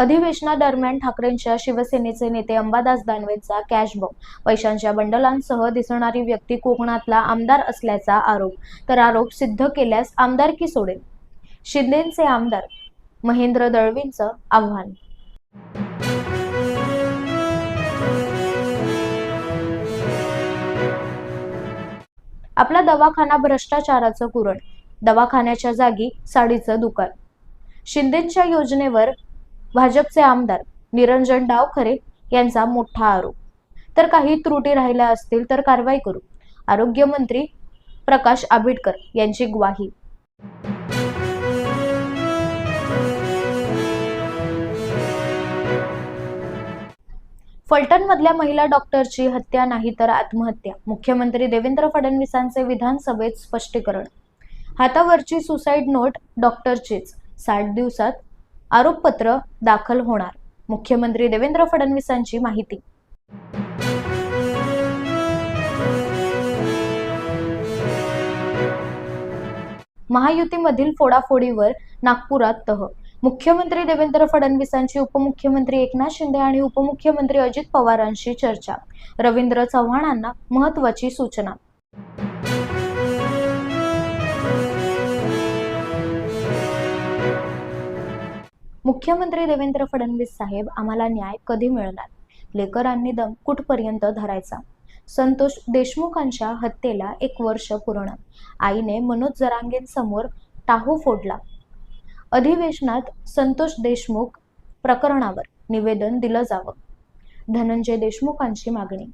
अधिवेशनादरम्यान ठाकरेंच्या शिवसेनेचे नेते अंबादास दानवेंचा कॅशबॉक्स पैशांच्या बंडलांसह दिसणारी व्यक्ती कोकणातला आमदार असल्याचा आरोप, तर आरोप सिद्ध केल्यास आमदारकी सोडेल. शिंदेचे आमदार महेंद्र दळवींचं आव्हान. आपला दवाखाना भ्रष्टाचाराचं कुरण, दवाखान्याच्या जागी साडीचं दुकान. शिंदेच्या योजनेवर भाजपचे आमदार निरंजन डावखरे यांचा मोठा आरोप. तर काही त्रुटी राहिल्या असतील तर कारवाई करू, आरोग्यमंत्री प्रकाश आंबेडकर यांची ग्वाही. फलटणमधल्या महिला डॉक्टरची हत्या नाही तर आत्महत्या, मुख्यमंत्री देवेंद्र फडणवीसांचे विधानसभेत स्पष्टीकरण. हातावरची सुसाईड नोट डॉक्टरचीच, 60 दिवसात आरोपपत्र दाखल होणार, मुख्यमंत्री देवेंद्र फडणवीसांची माहिती. महायुतीमधील फोडाफोडीवर नागपुरात तह, मुख्यमंत्री देवेंद्र फडणवीसांची उपमुख्यमंत्री एकनाथ शिंदे आणि उपमुख्यमंत्री अजित पवारांशी चर्चा, रवींद्र चव्हाणांना महत्त्वाची सूचना. मुख्यमंत्री देवेंद्र फडणवीस साहेब, आम्हाला न्याय कधी मिळणार? लेकरांनी दम कुठपर्यंत धरायचा? संतोष देशमुखांच्या हत्येला 1 वर्ष पूर्ण, आईने मनोज जरांगेंसमोर टाहो फोडला. अधिवेशनात संतोष देशमुख प्रकरणावर निवेदन दिलं जावं, धनंजय देशमुखांची मागणी.